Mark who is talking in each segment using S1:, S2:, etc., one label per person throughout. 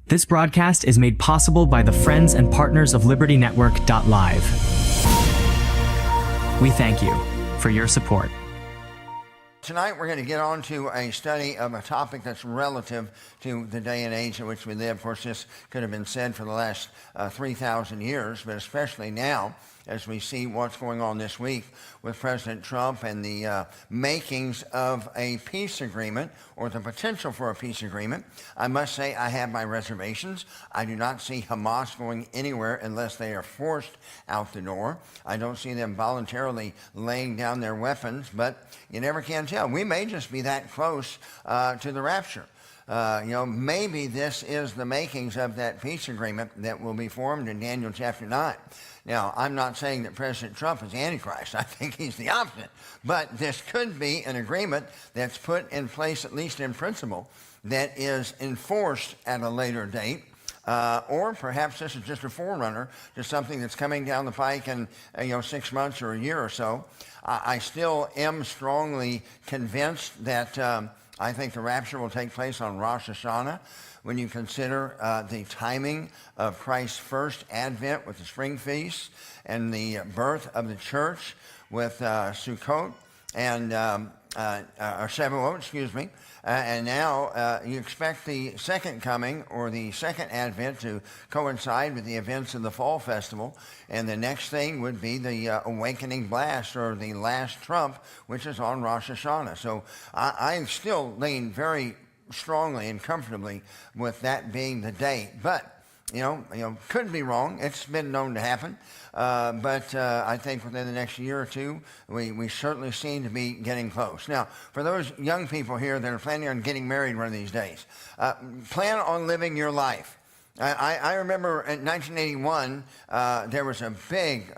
S1: This broadcast is made possible by the friends and partners of LibertyNetwork.live. We thank you for your support.
S2: Tonight we're going to get on to a study of a topic that's relative to the day and age in which we live. Of course, this could have been said for the last 3,000 years, but especially now as we see what's going on this week with President Trump and the makings of a peace agreement or the potential for a peace agreement. I must say I have my reservations. I do not see Hamas going anywhere unless they are forced out the door. I don't see them voluntarily laying down their weapons, but you never can tell. We may just be that close to the rapture. Maybe this is the makings of that peace agreement that will be formed in Daniel chapter 9. Now, I'm not saying that President Trump is Antichrist. I think he's the opposite. But this could be an agreement that's put in place, at least in principle, that is enforced at a later date. Or perhaps this is just a forerunner to something that's coming down the pike in 6 months or a year or so. I still am strongly convinced that I think the rapture will take place on Rosh Hashanah. When you consider the timing of Christ's first advent with the spring feast and the birth of the church with Sukkot and Shavuot, and now you expect the second coming or the second advent to coincide with the events of the fall festival, and the next thing would be the awakening blast or the last trump, which is on Rosh Hashanah. So I still lean very strongly and comfortably with that being the date, but could be wrong. It's been known to happen, but I think within the next year or two, we certainly seem to be getting close. Now, for those young people here that are planning on getting married one of these days, plan on living your life. I remember in 1981, there was a big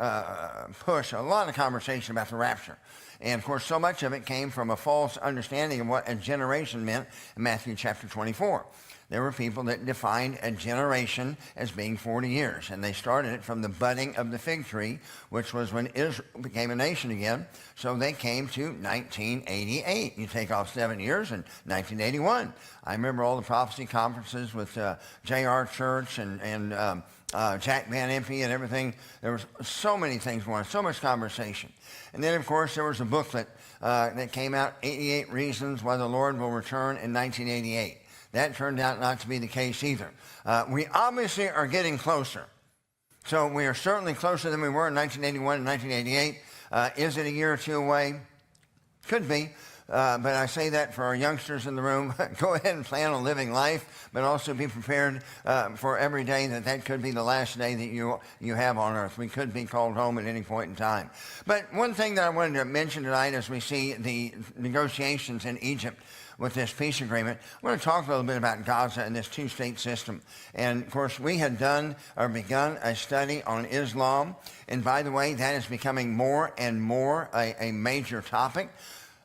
S2: push, a lot of conversation about the rapture. And, of course, so much of it came from a false understanding of what a generation meant in Matthew chapter 24. There were people that defined a generation as being 40 years, and they started it from the budding of the fig tree, which was when Israel became a nation again. So they came to 1988. You take off 7 years in 1981. I remember all the prophecy conferences with J.R. Church and Jack Van Impe and everything. There was so many things going on, so much conversation. And then, of course, there was a booklet that came out, 88 Reasons Why the Lord Will Return in 1988. That turned out not to be the case either. We obviously are getting closer. So we are certainly closer than we were in 1981 and 1988. Is it a year or two away? Could be. But I say that for our youngsters in the room. Go ahead and plan on living life, but also be prepared for every day that could be the last day that you have on earth. We could be called home at any point in time. But one thing that I wanted to mention tonight as we see the negotiations in Egypt with this peace agreement, I want to talk a little bit about Gaza and this two-state system. And, of course, we had begun a study on Islam. And, by the way, that is becoming more and more a major topic.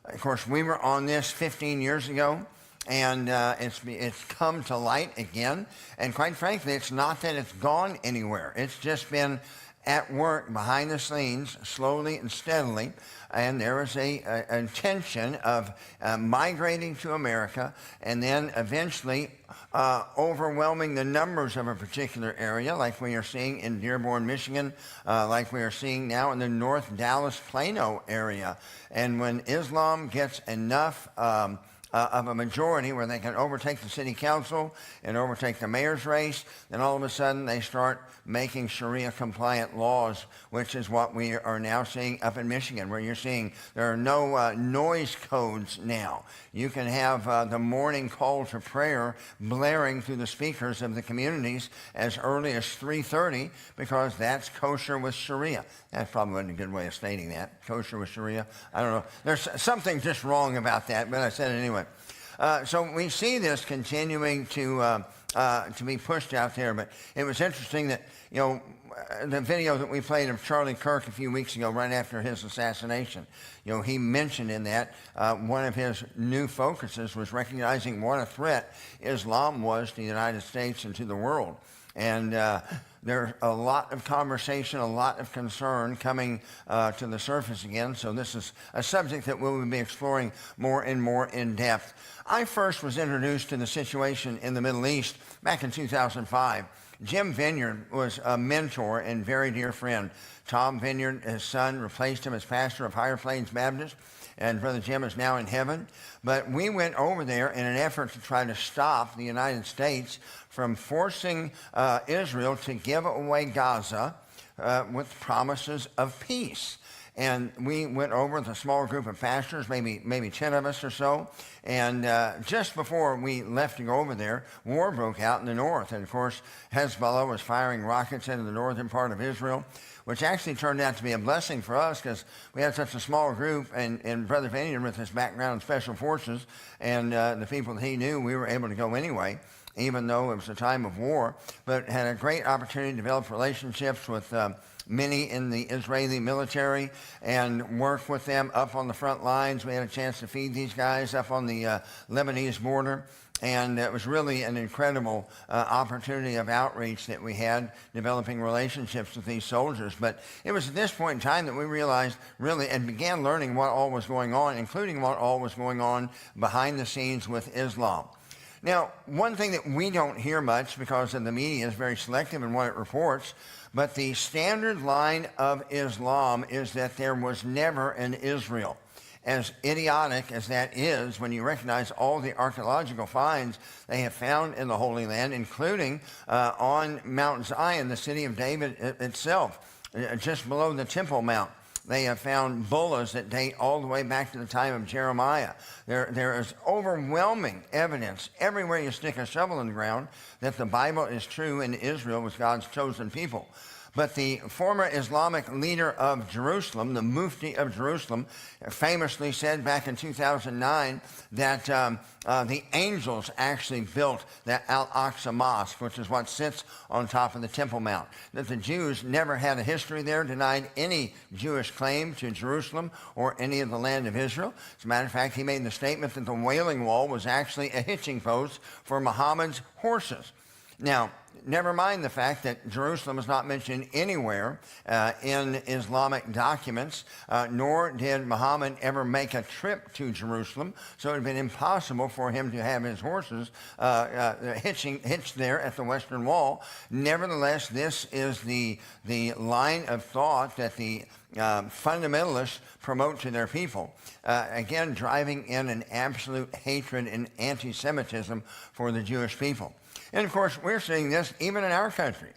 S2: Of course, we were on this 15 years ago, and it's come to light again. And quite frankly, it's not that it's gone anywhere. It's just been at work behind the scenes, slowly and steadily. And there is a intention of migrating to America and then eventually overwhelming the numbers of a particular area, like we are seeing in Dearborn, Michigan, like we are seeing now in the North Dallas-Plano area. And when Islam gets enough of a majority where they can overtake the city council and overtake the mayor's race, then all of a sudden they start making Sharia-compliant laws, which is what we are now seeing up in Michigan, where you're seeing there are no noise codes now. You can have the morning call to prayer blaring through the speakers of the communities as early as 3:30 because that's kosher with Sharia. That probably wasn't a good way of stating that, kosher with Sharia. I don't know. There's something just wrong about that, but I said it anyway. So we see this continuing to be pushed out there. But it was interesting that, the video that we played of Charlie Kirk a few weeks ago, right after his assassination, he mentioned in that one of his new focuses was recognizing what a threat Islam was to the United States and to the world. And there's a lot of conversation, a lot of concern coming to the surface again. So this is a subject that we will be exploring more and more in depth. I first was introduced to the situation in the Middle East back in 2005. Jim Vineyard was a mentor and very dear friend. Tom Vineyard, his son, replaced him as pastor of Higher Plains Baptist, and Brother Jim is now in heaven. But we went over there in an effort to try to stop the United States from forcing Israel to give away Gaza with promises of peace. And we went over with a small group of pastors, maybe 10 of us or so. And just before we left to go over there, war broke out in the north. And of course, Hezbollah was firing rockets into the northern part of Israel, which actually turned out to be a blessing for us because we had such a small group, and Brother Vineyard with his background in special forces and the people that he knew, we were able to go anyway, even though it was a time of war, but had a great opportunity to develop relationships with many in the Israeli military and work with them up on the front lines. We had a chance to feed these guys up on the Lebanese border. And it was really an incredible opportunity of outreach that we had, developing relationships with these soldiers. But it was at this point in time that we realized really and began learning what all was going on, including what all was going on behind the scenes with Islam. Now, one thing that we don't hear much because of the media is very selective in what it reports, but the standard line of Islam is that there was never an Israel. As idiotic as that is, when you recognize all the archaeological finds they have found in the Holy Land, including on Mount Zion, the city of David itself, just below the Temple Mount. They have found bullas that date all the way back to the time of Jeremiah. There is overwhelming evidence everywhere you stick a shovel in the ground that the Bible is true and Israel was God's chosen people. But the former Islamic leader of Jerusalem, the Mufti of Jerusalem, famously said back in 2009 that the angels actually built the Al-Aqsa Mosque, which is what sits on top of the Temple Mount. That the Jews never had a history there, denied any Jewish claim to Jerusalem or any of the land of Israel. As a matter of fact, he made the statement that the Wailing Wall was actually a hitching post for Muhammad's horses. Now, never mind the fact that Jerusalem is not mentioned anywhere in Islamic documents, nor did Muhammad ever make a trip to Jerusalem, so it would have been impossible for him to have his horses hitched there at the Western Wall. Nevertheless, this is the line of thought that the fundamentalists promote to their people, again, driving in an absolute hatred and anti-Semitism for the Jewish people. And of course, we're seeing this even in our country,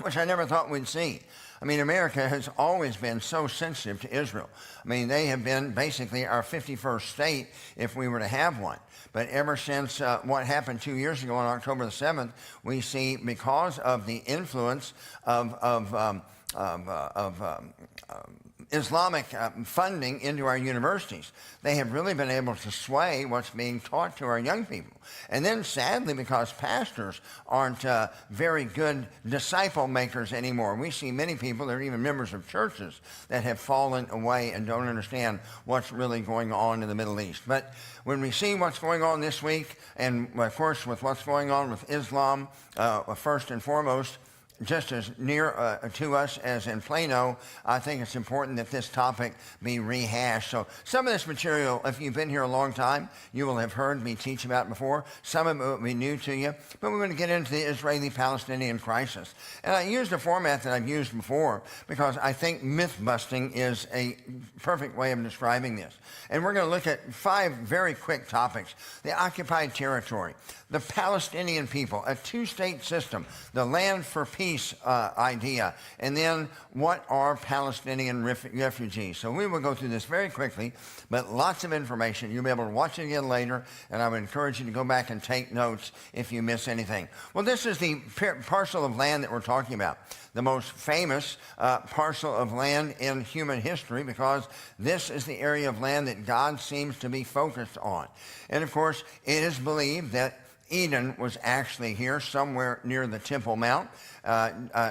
S2: which I never thought we'd see. I mean, America has always been so sensitive to Israel. I mean, they have been basically our 51st state if we were to have one. But ever since what happened 2 years ago on October the 7th, we see because of the influence of Islamic funding into our universities, they have really been able to sway what's being taught to our young people. And then sadly, because pastors aren't very good disciple makers anymore, we see many people that are even members of churches that have fallen away and don't understand what's really going on in the Middle East. But when we see what's going on this week, and of course with what's going on with Islam, first and foremost, just as near to us as in Plano, I think it's important that this topic be rehashed. So some of this material, if you've been here a long time, you will have heard me teach about before. Some of it will be new to you, but we're going to get into the Israeli-Palestinian crisis. And I used a format that I've used before because I think myth-busting is a perfect way of describing this. And we're going to look at 5 very quick topics. The occupied territory, the Palestinian people, a 2-state system, the land for peace idea, and then what are Palestinian refugees. So we will go through this very quickly, but lots of information. You'll be able to watch it again later, and I would encourage you to go back and take notes if you miss anything. Well, this is the parcel of land that we're talking about, the most famous parcel of land in human history, because this is the area of land that God seems to be focused on. And of course, it is believed that Eden was actually here somewhere near the Temple Mount.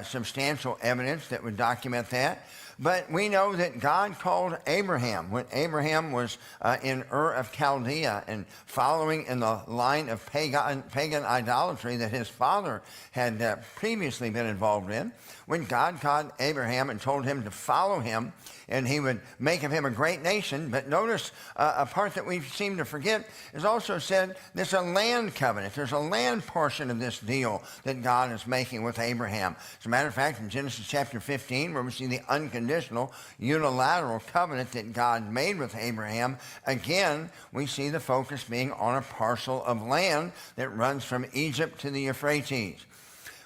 S2: Substantial evidence that would document that. But we know that God called Abraham when Abraham was in Ur of Chaldea and following in the line of pagan idolatry that his father had previously been involved in. When God called Abraham and told him to follow him and he would make of him a great nation. But notice a part that we seem to forget is also said there's a land covenant. There's a land portion of this deal that God is making with Abraham. As a matter of fact, in Genesis chapter 15, where we see the unconditional unilateral covenant that God made with Abraham, again, we see the focus being on a parcel of land that runs from Egypt to the Euphrates.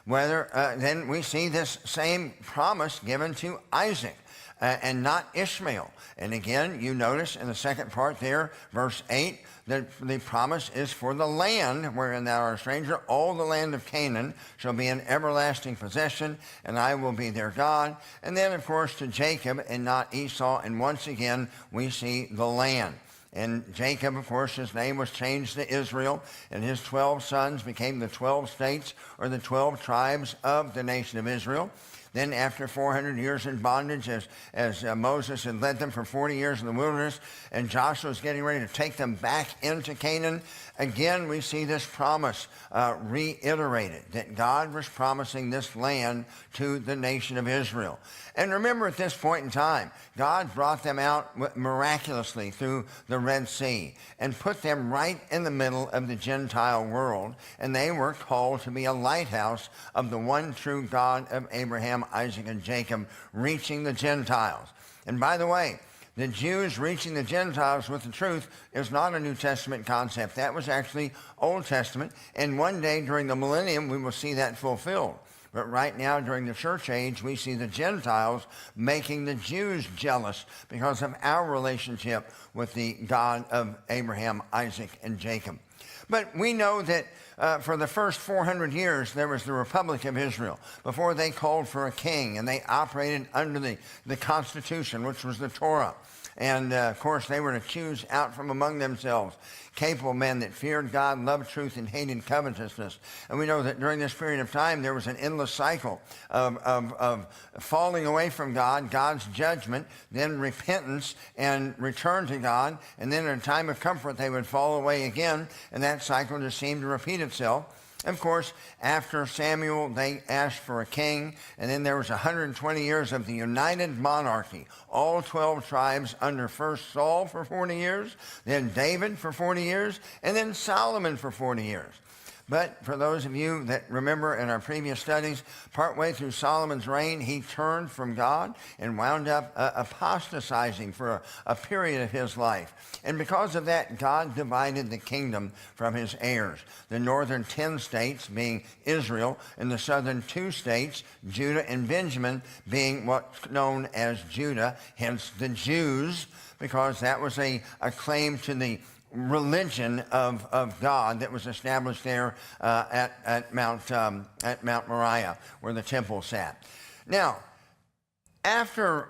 S2: Then we see this same promise given to Isaac and not Ishmael. And again, you notice in the second part there, verse 8, that the promise is for the land wherein thou art a stranger. All the land of Canaan shall be an everlasting possession, and I will be their God. And then, of course, to Jacob and not Esau. And once again, we see the land. And Jacob, of course, his name was changed to Israel, and his 12 sons became the 12 states or the 12 tribes of the nation of Israel. Then after 400 years in bondage, as Moses had led them for 40 years in the wilderness, and Joshua was getting ready to take them back into Canaan, again we see this promise reiterated, that God was promising this land to the nation of Israel. And remember, at this point in time, God brought them out miraculously through the Red Sea and put them right in the middle of the Gentile world, and they were called to be a lighthouse of the one true God of Abraham, Isaac, and Jacob, reaching the Gentiles. And by the way, the Jews reaching the Gentiles with the truth is not a New Testament concept. That was actually Old Testament, and one day during the millennium we will see that fulfilled. But right now, during the church age, we see the Gentiles making the Jews jealous because of our relationship with the God of Abraham, Isaac, and Jacob. But we know that for the first 400 years, there was the Republic of Israel before they called for a king, and they operated under the Constitution, which was the Torah. And, of course, they were to choose out from among themselves capable men that feared God, loved truth, and hated covetousness. And we know that during this period of time, there was an endless cycle of falling away from God, God's judgment, then repentance and return to God. And then in a time of comfort, they would fall away again, and that cycle just seemed to repeat itself. Of course, after Samuel, they asked for a king, and then there was 120 years of the united monarchy, all 12 tribes under first Saul for 40 years, then David for 40 years, and then Solomon for 40 years. But for those of you that remember in our previous studies, partway through Solomon's reign, he turned from God and wound up apostatizing for a period of his life. And because of that, God divided the kingdom from his heirs. The northern 10 states being Israel, and the southern 2 states, Judah and Benjamin, being what's known as Judah, hence the Jews, because that was a claim to the religion of God that was established there at Mount Moriah, where the temple sat. Now, after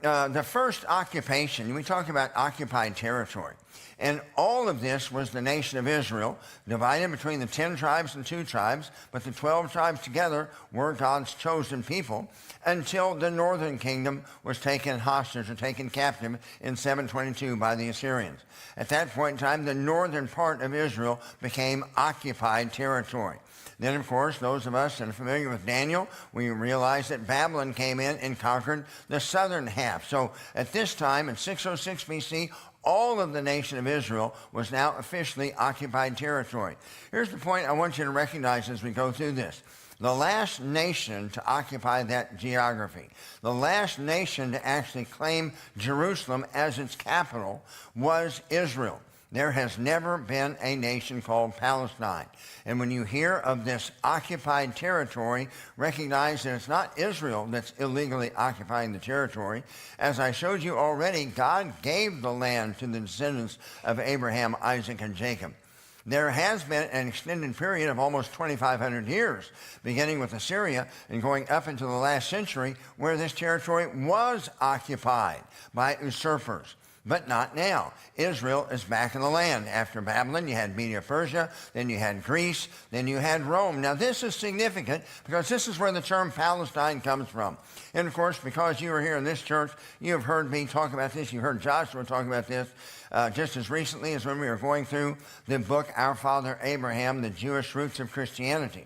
S2: the first occupation, we talk about occupied territory, and all of this was the nation of Israel, divided between the 10 tribes and 2 tribes, but the 12 tribes together were God's chosen people, until the northern kingdom was taken hostage or taken captive in 722 by the Assyrians. At that point in time, the northern part of Israel became occupied territory. Then, of course, those of us that are familiar with Daniel, we realize that Babylon came in and conquered the southern half. So at this time, in 606 BC, all of the nation of Israel was now officially occupied territory. Here's the point I want you to recognize as we go through this. The last nation to occupy that geography, the last nation to actually claim Jerusalem as its capital was Israel. There has never been a nation called Palestine. And when you hear of this occupied territory, recognize that it's not Israel that's illegally occupying the territory. As I showed you already, God gave the land to the descendants of Abraham, Isaac, and Jacob. There has been an extended period of almost 2,500 years, beginning with Assyria and going up into the last century, where this territory was occupied by usurpers. But not now. Israel is back in the land. After Babylon, you had Media Persia, then you had Greece, then you had Rome. Now, this is significant because this is where the term Palestine comes from. And, of course, because you were here in this church, you have heard me talk about this. You heard Joshua talk about this just as recently as when we were going through the book, Our Father Abraham, the Jewish Roots of Christianity.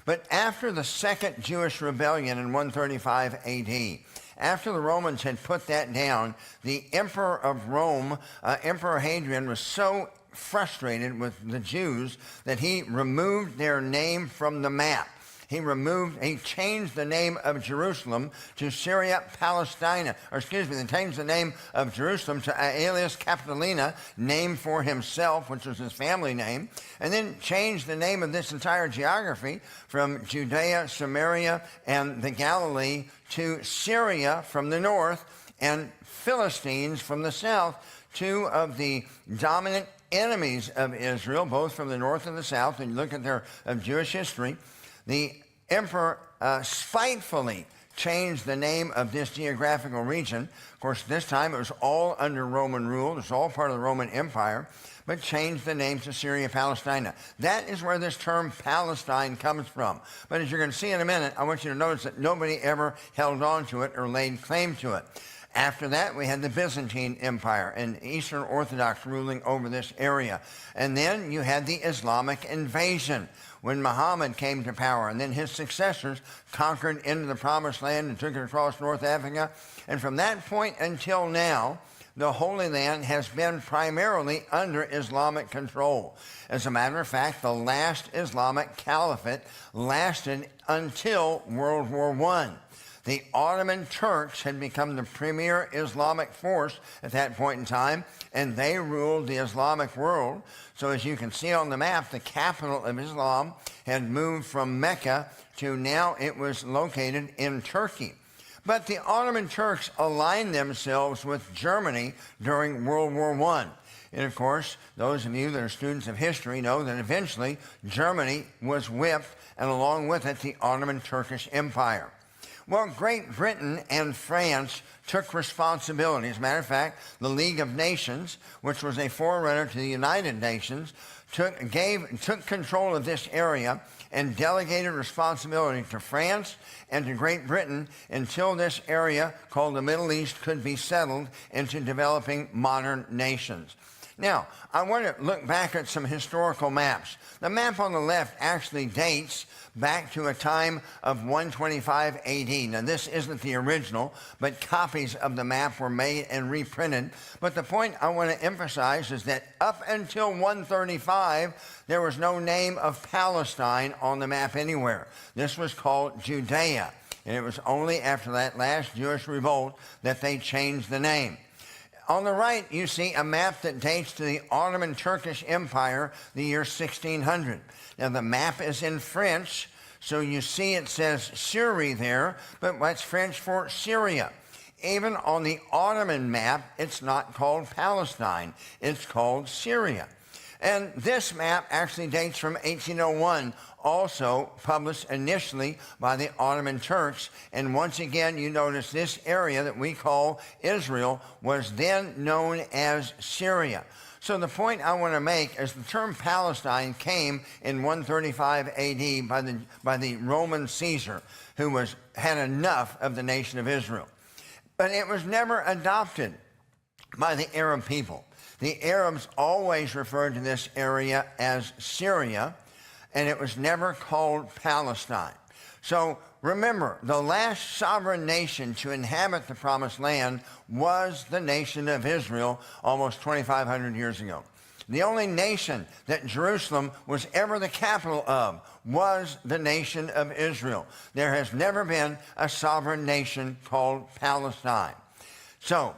S2: But after the second Jewish rebellion in 135 A.D., after the Romans had put that down, the emperor of Rome, Emperor Hadrian, was so frustrated with the Jews that he removed their name from the map. He changed the name of Jerusalem to Syria Palestina, they changed the name of Jerusalem to Aelius Capitolina, named for himself, which was his family name, and then changed the name of this entire geography from Judea, Samaria, and the Galilee to Syria from the north and Philistines from the south, two of the dominant enemies of Israel, both from the north and the south. And you look at their Jewish history, the emperor spitefully changed the name of this geographical region. Of course, this time it was all under Roman rule. It was all part of the Roman Empire, but changed the name to Syria Palestina. That is where this term Palestine comes from. But as you're going to see in a minute, I want you to notice that nobody ever held on to it or laid claim to it. After that, we had the Byzantine Empire and Eastern Orthodox ruling over this area. And then you had the Islamic invasion when Muhammad came to power, and then his successors conquered into the Promised Land and took it across North Africa. And from that point until now, the Holy Land has been primarily under Islamic control. As a matter of fact, the last Islamic caliphate lasted until World War I. The Ottoman Turks had become the premier Islamic force at that point in time, and they ruled the Islamic world. So as you can see on the map, the capital of Islam had moved from Mecca to now it was located in Turkey. But the Ottoman Turks aligned themselves with Germany during World War I. And of course, those of you that are students of history know that eventually Germany was whipped, and along with it, the Ottoman Turkish Empire. Well, Great Britain and France took responsibility. As a matter of fact, the League of Nations, which was a forerunner to the United Nations, took control of this area and delegated responsibility to France and to Great Britain until this area called the Middle East could be settled into developing modern nations. Now, I want to look back at some historical maps. The map on the left actually dates back to a time of 125 A.D. Now, this isn't the original, but copies of the map were made and reprinted. But the point I want to emphasize is that up until 135, there was no name of Palestine on the map anywhere. This was called Judea, and it was only after that last Jewish revolt that they changed the name. On the right, you see a map that dates to the Ottoman Turkish Empire, the year 1600. Now, the map is in French, so you see it says Syria there, but that's French for Syria. Even on the Ottoman map, it's not called Palestine. It's called Syria. And this map actually dates from 1801, also published initially by the Ottoman Turks. And once again, you notice this area that we call Israel was then known as Syria. So the point I want to make is the term Palestine came in 135 A.D. by the Roman Caesar, who had enough of the nation of Israel. But it was never adopted by the Arab people. The Arabs always referred to this area as Syria, and it was never called Palestine. So remember, the last sovereign nation to inhabit the Promised Land was the nation of Israel almost 2,500 years ago. The only nation that Jerusalem was ever the capital of was the nation of Israel. There has never been a sovereign nation called Palestine. So,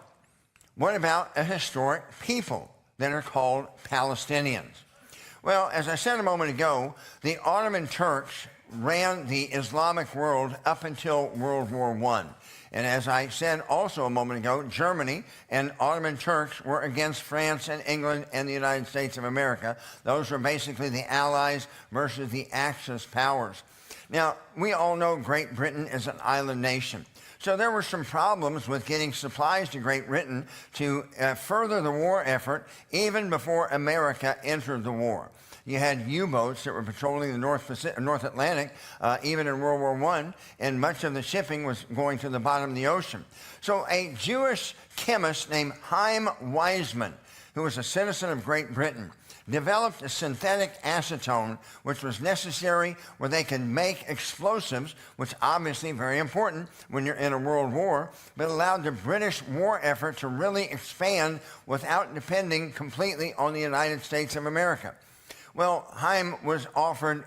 S2: what about a historic people that are called Palestinians? Well, as I said a moment ago, the Ottoman Turks ran the Islamic world up until World War I. And as I said also a moment ago, Germany and Ottoman Turks were against France and England and the United States of America. Those were basically the Allies versus the Axis powers. Now, we all know Great Britain is an island nation. So there were some problems with getting supplies to Great Britain to further the war effort even before America entered the war. You had U-boats that were patrolling the North Atlantic, even in World War I, and much of the shipping was going to the bottom of the ocean. So a Jewish chemist named Chaim Weizmann, who was a citizen of Great Britain, developed a synthetic acetone, which was necessary where they could make explosives, which obviously very important when you're in a world war, but allowed the British war effort to really expand without depending completely on the United States of America. Well, Chaim was offered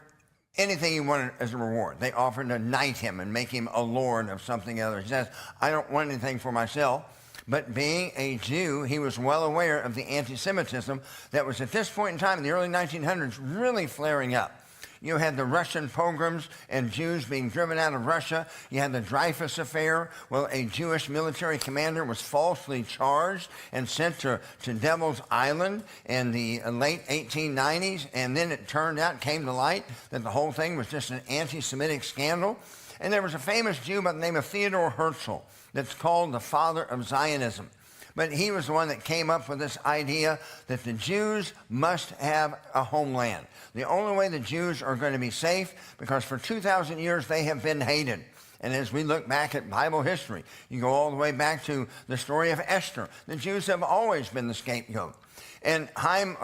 S2: anything he wanted as a reward. They offered to knight him and make him a lord of something else. He says, I don't want anything for myself. But being a Jew, he was well aware of the anti-Semitism that was at this point in time in the early 1900s really flaring up. You had the Russian pogroms and Jews being driven out of Russia. You had the Dreyfus affair. Well, a Jewish military commander was falsely charged and sent to Devil's Island in the late 1890s. And then it turned out, came to light, that the whole thing was just an anti-Semitic scandal. And there was a famous Jew by the name of Theodor Herzl that's called the father of Zionism. But he was the one that came up with this idea that the Jews must have a homeland. The only way the Jews are going to be safe, because for 2,000 years they have been hated. And as we look back at Bible history, you go all the way back to the story of Esther. The Jews have always been the scapegoat. And Theodor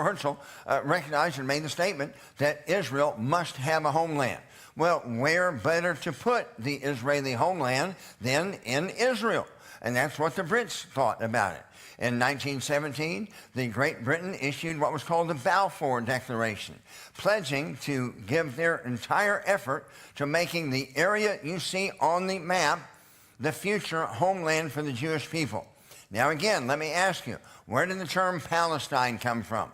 S2: Herzl recognized and made the statement that Israel must have a homeland. Well, where better to put the Israeli homeland than in Israel? And that's what the Brits thought about it. In 1917, Great Britain issued what was called the Balfour Declaration, pledging to give their entire effort to making the area you see on the map the future homeland for the Jewish people. Now again, let me ask you, where did the term Palestine come from?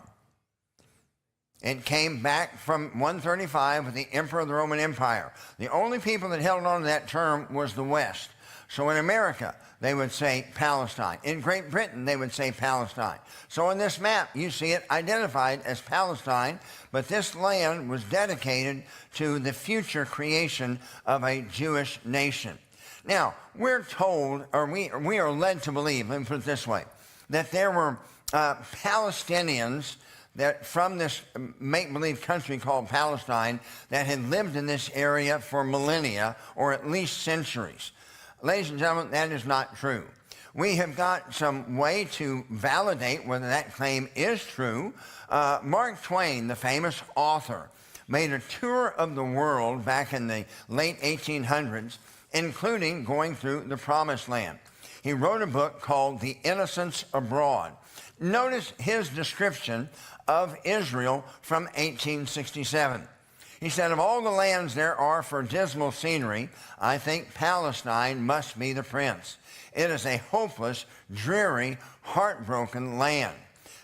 S2: It came back from 135 with the Emperor of the Roman Empire. The only people that held on to that term was the West. So in America, they would say Palestine. In Great Britain, they would say Palestine. So on this map, you see it identified as Palestine, but this land was dedicated to the future creation of a Jewish nation. Now, we're told, or we are led to believe, let me put it this way, that there were Palestinians that from this make-believe country called Palestine that had lived in this area for millennia or at least centuries. Ladies and gentlemen, that is not true. We have got some way to validate whether that claim is true. Mark Twain, the famous author, made a tour of the world back in the late 1800s, including going through the Promised Land. He wrote a book called The Innocents Abroad. Notice his description of Israel from 1867. He said, of all the lands there are for dismal scenery, I think Palestine must be the prince. It is a hopeless, dreary, heartbroken land.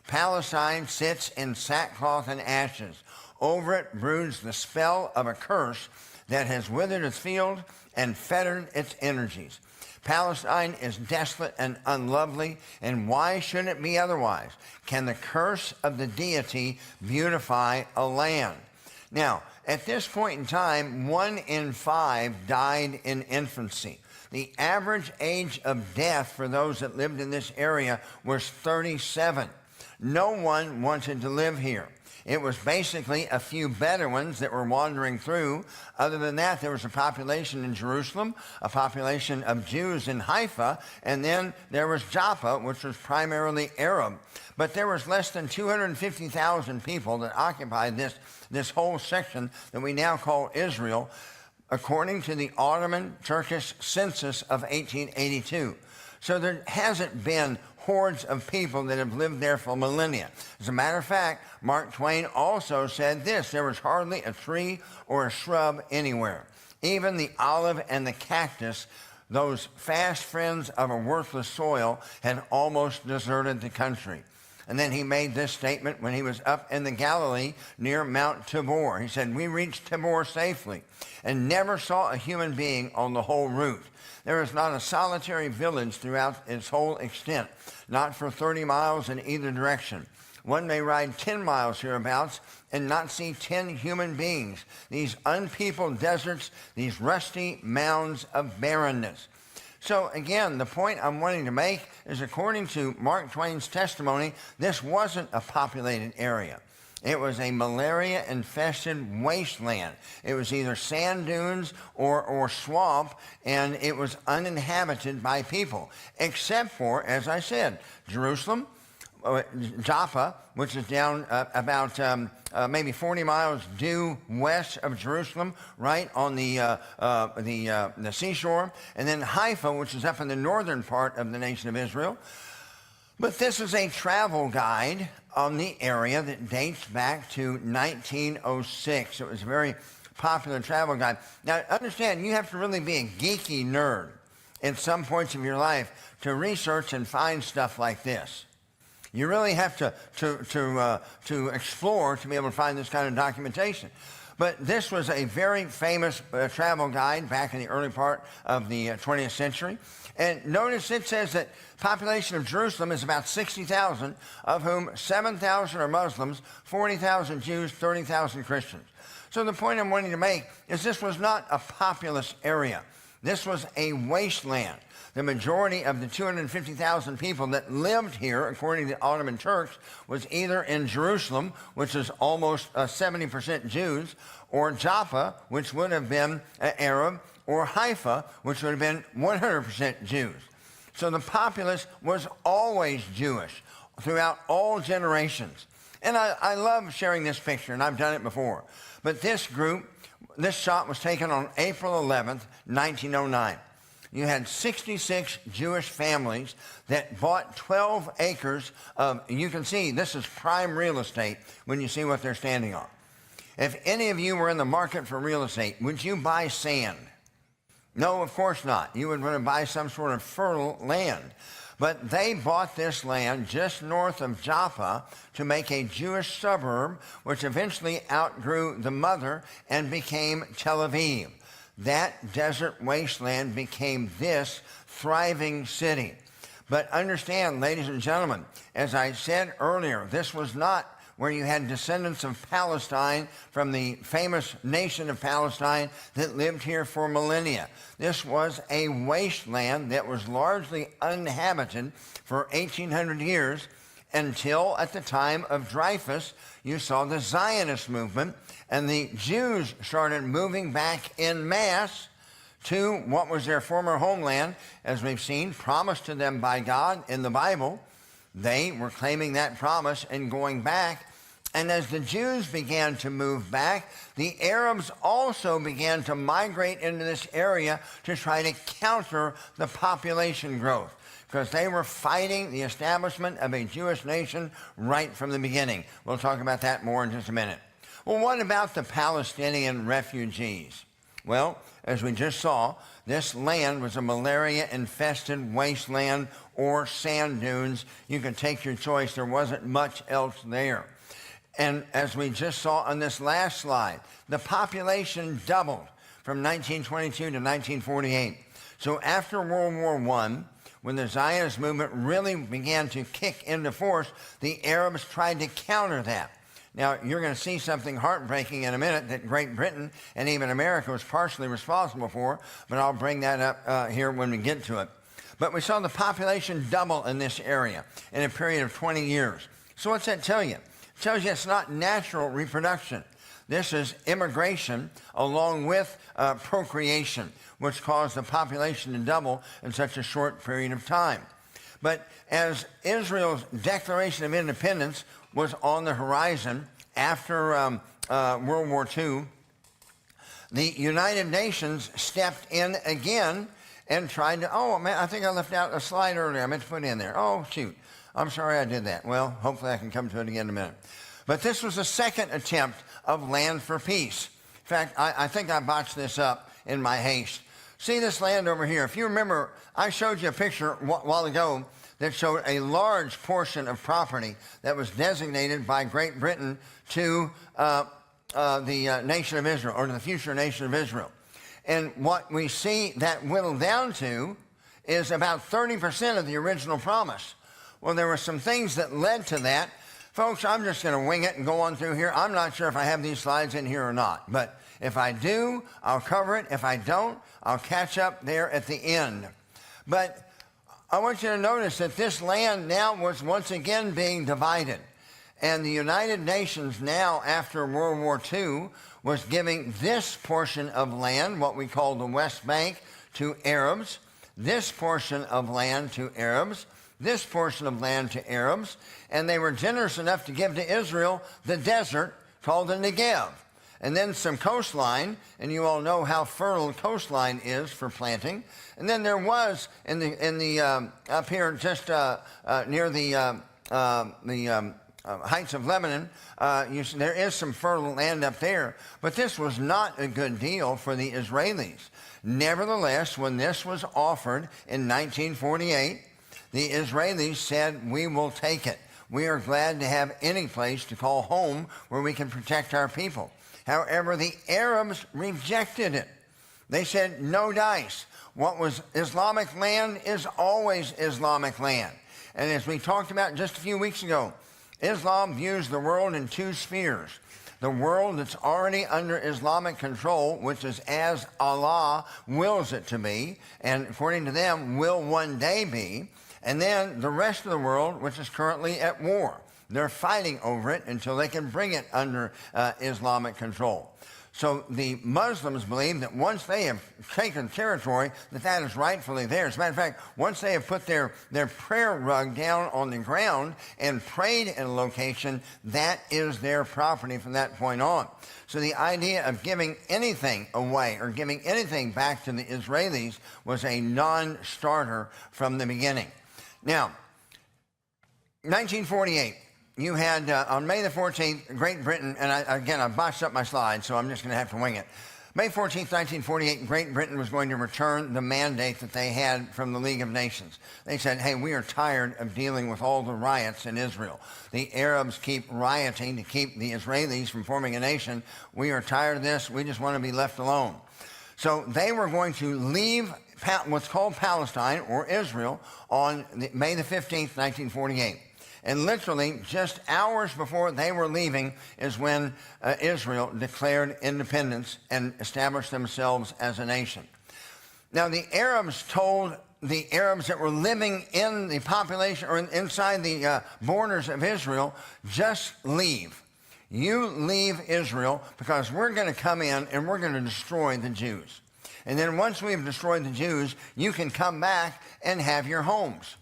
S2: Palestine sits in sackcloth and ashes. Over it broods the spell of a curse that has withered its field and fettered its energies. Palestine is desolate and unlovely, and why should it be otherwise? Can the curse of the deity beautify a land? Now, at this point in time, 1 in 5 died in infancy. The average age of death for those that lived in this area was 37. No one wanted to live here. It was basically a few Bedouins that were wandering through. Other than that, there was a population in Jerusalem, a population of Jews in Haifa, and then there was Joppa, which was primarily Arab. But there was less than 250,000 people that occupied this whole section that we now call Israel, according to the Ottoman Turkish census of 1882. So there hasn't been hordes of people that have lived there for millennia. As a matter of fact, Mark Twain also said this: there was hardly a tree or a shrub anywhere. Even the olive and the cactus, those fast friends of a worthless soil, had almost deserted the country. And then he made this statement when he was up in the Galilee near Mount Tabor. He said, "We reached Tabor safely and never saw a human being on the whole route. There is not a solitary village throughout its whole extent, not for 30 miles in either direction. One may ride 10 miles hereabouts and not see 10 human beings. These unpeopled deserts, these rusty mounds of barrenness." So again, the point I'm wanting to make is, according to Mark Twain's testimony, this wasn't a populated area. It was a malaria-infested wasteland. It was either sand dunes or swamp, and it was uninhabited by people, except for, as I said, Jerusalem, Joppa, which is down about maybe 40 miles due west of Jerusalem, right on the seashore, and then Haifa, which is up in the northern part of the nation of Israel. But this is a travel guide on the area that dates back to 1906. It was a very popular travel guide. Now, understand, you have to really be a geeky nerd at some points of your life to research and find stuff like this. You really have to explore to be able to find this kind of documentation. But this was a very famous travel guide back in the early part of the 20th century. And notice it says that population of Jerusalem is about 60,000, of whom 7,000 are Muslims, 40,000 Jews, 30,000 Christians. So the point I'm wanting to make is this was not a populous area. This was a wasteland. The majority of the 250,000 people that lived here, according to the Ottoman Turks, was either in Jerusalem, which is almost 70% Jews, or Joppa, which would have been Arab, or Haifa, which would have been 100% Jews. So the populace was always Jewish throughout all generations. And I love sharing this picture, and I've done it before. But this shot was taken on April 11th, 1909. You had 66 Jewish families that bought 12 acres of, you can see this is prime real estate when you see what they're standing on. If any of you were in the market for real estate, would you buy sand? No, of course not. You would want to buy some sort of fertile land. But they bought this land just north of Joppa to make a Jewish suburb, which eventually outgrew the mother and became Tel Aviv. That desert wasteland became this thriving city. But understand, ladies and gentlemen, as I said earlier, this was not where you had descendants of Palestine from the famous nation of Palestine that lived here for millennia. This was a wasteland that was largely uninhabited for 1,800 years until at the time of Dreyfus, you saw the Zionist movement, and the Jews started moving back en masse to what was their former homeland, as we've seen, promised to them by God in the Bible. They were claiming that promise and going back. And as the Jews began to move back, the Arabs also began to migrate into this area to try to counter the population growth, because they were fighting the establishment of a Jewish nation right from the beginning. We'll talk about that more in just a minute. Well, what about the Palestinian refugees? Well, as we just saw, this land was a malaria-infested wasteland or sand dunes. You could take your choice. There wasn't much else there. And as we just saw on this last slide, the population doubled from 1922 to 1948. So after World War I, when the Zionist movement really began to kick into force, the Arabs tried to counter that. Now, you're going to see something heartbreaking in a minute that Great Britain and even America was partially responsible for, but I'll bring that up here when we get to it. But we saw the population double in this area in a period of 20 years. So what's that tell you? It tells you it's not natural reproduction. This is immigration along with procreation, which caused the population to double in such a short period of time. But as Israel's Declaration of Independence was on the horizon after World War II, the United Nations stepped in again and tried to, oh, man, I think I left out a slide earlier. I meant to put it in there. Oh, shoot. I'm sorry I did that. Well, hopefully I can come to it again in a minute. But this was the second attempt of land for peace. In fact, I think I botched this up in my haste. See this land over here. If you remember, I showed you a picture a while ago that showed a large portion of property that was designated by Great Britain to the nation of Israel, or to the future nation of Israel. And what we see that whittled down to is about 30% of the original promise. Well, there were some things that led to that. Folks, I'm just going to wing it and go on through here. I'm not sure if I have these slides in here or not, but if I do, I'll cover it. If I don't, I'll catch up there at the end. But I want you to notice that this land now was once again being divided. And the United Nations now, after World War II, was giving this portion of land, what we call the West Bank, to Arabs, this portion of land to Arabs, this portion of land to Arabs, and they were generous enough to give to Israel the desert called the Negev, and then some coastline, and you all know how fertile coastline is for planting. And then there was in the up here just near the heights of Lebanon, there is some fertile land up there, but this was not a good deal for the Israelis. Nevertheless, when this was offered in 1948, the Israelis said, we will take it. We are glad to have any place to call home where we can protect our people. However, the Arabs rejected it. They said, no dice. What was Islamic land is always Islamic land. And as we talked about just a few weeks ago, Islam views the world in two spheres. The world that's already under Islamic control, which is as Allah wills it to be, and according to them, will one day be. And then the rest of the world, which is currently at war. They're fighting over it until they can bring it under Islamic control. So the Muslims believe that once they have taken territory, that is rightfully theirs. As a matter of fact, once they have put their prayer rug down on the ground and prayed in a location, that is their property from that point on. So the idea of giving anything away or giving anything back to the Israelis was a non-starter from the beginning. Now, 1948, you had, on May the 14th, Great Britain, and I botched up my slides, so I'm just going to have to wing it. May 14th, 1948, Great Britain was going to return the mandate that they had from the League of Nations. They said, hey, we are tired of dealing with all the riots in Israel. The Arabs keep rioting to keep the Israelis from forming a nation. We are tired of this. We just want to be left alone. So they were going to leave what's called Palestine, or Israel, on May the 15th, 1948. And literally just hours before they were leaving is when Israel declared independence and established themselves as a nation. Now the Arabs told the Arabs that were living in the population or inside the borders of Israel, just leave. You leave Israel because we're going to come in and we're going to destroy the Jews. And then once we've destroyed the Jews, you can come back and have your homes.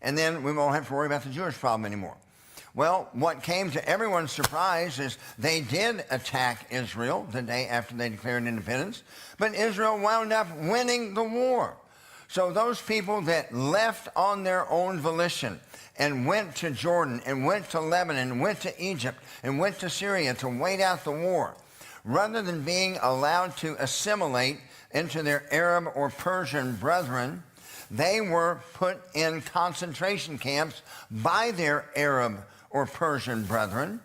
S2: And then we won't have to worry about the Jewish problem anymore. Well, what came to everyone's surprise is they did attack Israel the day after they declared independence, but Israel wound up winning the war. So those people that left on their own volition and went to Jordan and went to Lebanon and went to Egypt and went to Syria to wait out the war, rather than being allowed to assimilate into their Arab or Persian brethren, they were put in concentration camps by their Arab or Persian brethren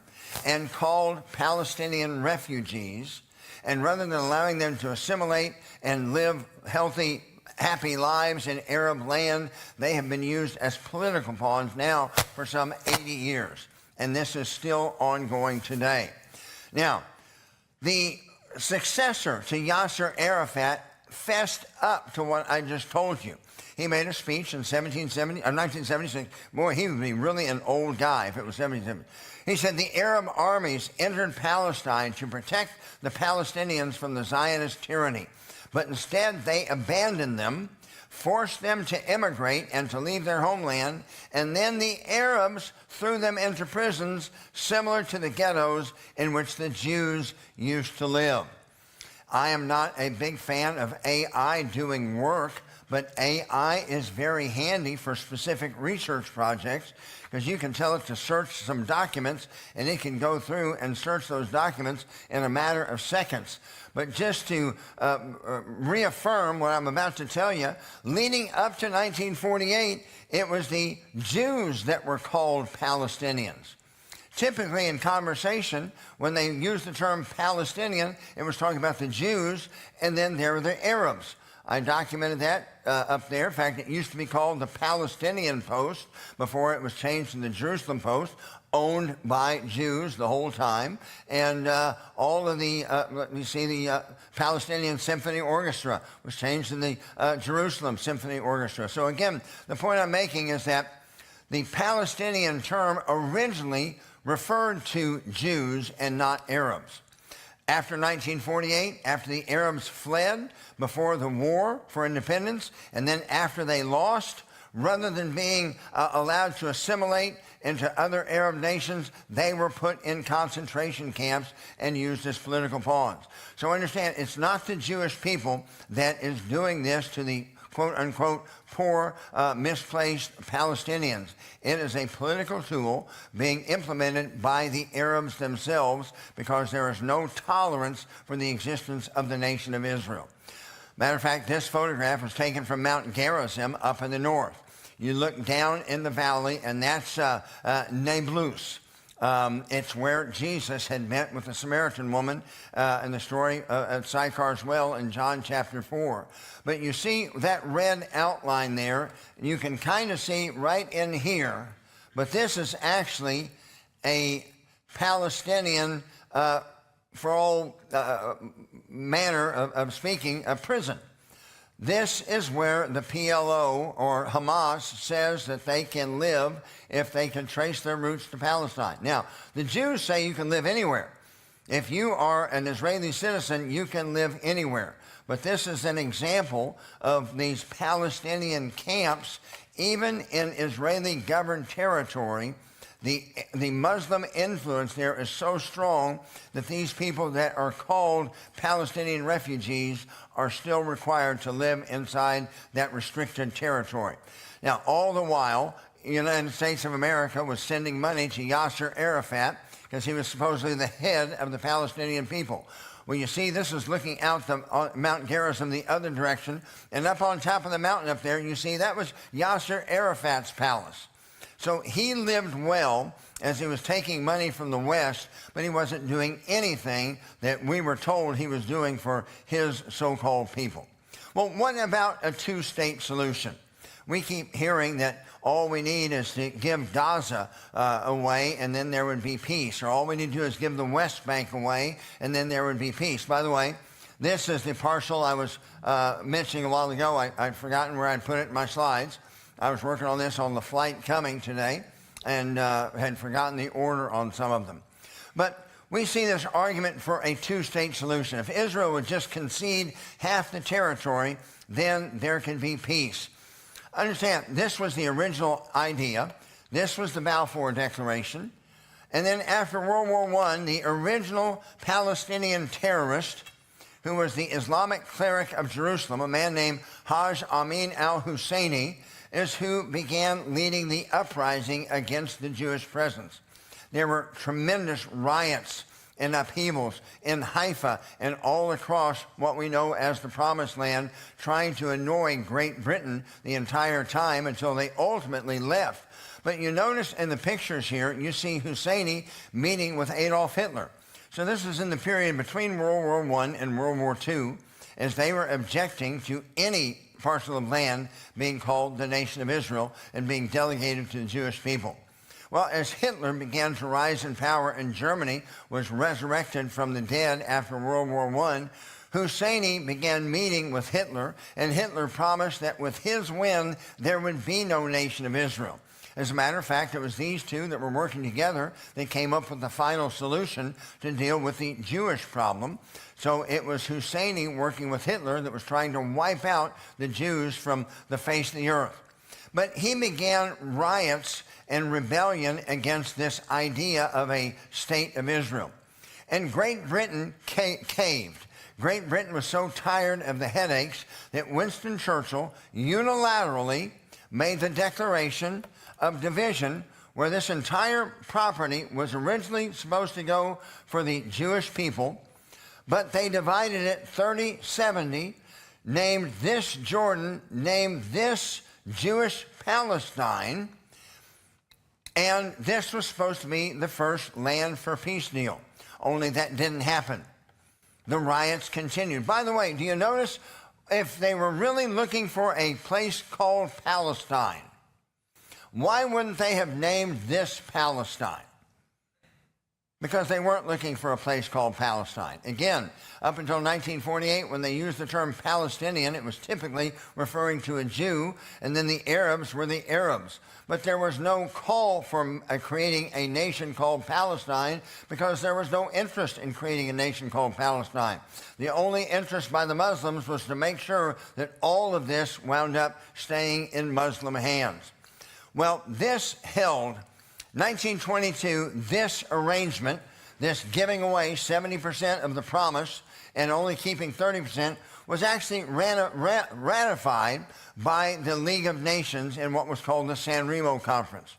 S2: and called Palestinian refugees. And rather than allowing them to assimilate and live healthy, happy lives in Arab land, they have been used as political pawns now for some 80 years. And this is still ongoing today. Now, the successor to Yasser Arafat fessed up to what I just told you. He made a speech in 1976. Boy, he would be really an old guy if it was 1770. He said the Arab armies entered Palestine to protect the Palestinians from the Zionist tyranny, but instead they abandoned them, forced them to immigrate and to leave their homeland, and then the Arabs threw them into prisons similar to the ghettos in which the Jews used to live. I am not a big fan of AI doing work, but AI is very handy for specific research projects because you can tell it to search some documents and it can go through and search those documents in a matter of seconds. But just to reaffirm what I'm about to tell you, leading up to 1948, it was the Jews that were called Palestinians. Typically in conversation, when they used the term Palestinian, it was talking about the Jews, and then there were the Arabs. I documented that up there. In fact, it used to be called the Palestinian Post before it was changed to the Jerusalem Post, owned by Jews the whole time. And all of the, you see the Palestinian Symphony Orchestra was changed to the Jerusalem Symphony Orchestra. So again, the point I'm making is that the Palestinian term originally referred to Jews and not Arabs. After 1948, after the Arabs fled before the war for independence, and then after they lost, rather than being allowed to assimilate into other Arab nations, they were put in concentration camps and used as political pawns. So understand, it's not the Jewish people that is doing this to the quote-unquote poor, misplaced Palestinians. It is a political tool being implemented by the Arabs themselves because there is no tolerance for the existence of the nation of Israel. Matter of fact, this photograph was taken from Mount Gerizim up in the north. You look down in the valley, and that's Nablus. It's where Jesus had met with the Samaritan woman in the story at Sychar's well in John chapter 4. But you see that red outline there, you can kind of see right in here, but this is actually a Palestinian, for all manner of speaking, a prison. This is where the PLO or Hamas says that they can live if they can trace their roots to Palestine. Now, the Jews say you can live anywhere. If you are an Israeli citizen, you can live anywhere. But this is an example of these Palestinian camps, even in Israeli-governed territory. The Muslim influence there is so strong that these people that are called Palestinian refugees are still required to live inside that restricted territory. Now, all the while, the United States of America was sending money to Yasser Arafat because he was supposedly the head of the Palestinian people. Well, you see, this is looking out Mount Gerizim the other direction, and up on top of the mountain up there, you see that was Yasser Arafat's palace. So he lived well as he was taking money from the West, but he wasn't doing anything that we were told he was doing for his so-called people. Well, what about a two-state solution? We keep hearing that all we need is to give Gaza away and then there would be peace. Or all we need to do is give the West Bank away and then there would be peace. By the way, this is the parcel I was mentioning a while ago. I'd forgotten where I'd put it in my slides. I was working on this on the flight coming today and had forgotten the order on some of them. But we see this argument for a two-state solution. If Israel would just concede half the territory, then there can be peace. Understand, this was the original idea. This was the Balfour Declaration. And then after World War I, the original Palestinian terrorist, who was the Islamic cleric of Jerusalem, a man named Haj Amin al-Husseini, is who began leading the uprising against the Jewish presence. There were tremendous riots and upheavals in Haifa and all across what we know as the Promised Land, trying to annoy Great Britain the entire time until they ultimately left. But you notice in the pictures here, you see Husseini meeting with Adolf Hitler. So this is in the period between World War I and World War II, as they were objecting to any parcel of land being called the nation of Israel and being delegated to the Jewish people. Well, as Hitler began to rise in power and Germany was resurrected from the dead after World War I, Husseini began meeting with Hitler, and Hitler promised that with his win, there would be no nation of Israel. As a matter of fact, it was these two that were working together that came up with the final solution to deal with the Jewish problem. So it was Husseini working with Hitler that was trying to wipe out the Jews from the face of the earth. But he began riots and rebellion against this idea of a state of Israel. And Great Britain caved. Great Britain was so tired of the headaches that Winston Churchill unilaterally made the Declaration of Division, where this entire property was originally supposed to go for the Jewish people, but they divided it 30-70, named this Jordan, named this Jewish Palestine, and this was supposed to be the first land for peace deal. Only that didn't happen. The riots continued. By the way, do you notice if they were really looking for a place called Palestine, why wouldn't they have named this Palestine? Because they weren't looking for a place called Palestine. Again, up until 1948, when they used the term Palestinian, it was typically referring to a Jew, and then the Arabs were the Arabs. But there was no call for creating a nation called Palestine because there was no interest in creating a nation called Palestine. The only interest by the Muslims was to make sure that all of this wound up staying in Muslim hands. Well, this held 1922, this arrangement, this giving away 70% of the promise and only keeping 30%, was actually ratified by the League of Nations in what was called the San Remo Conference.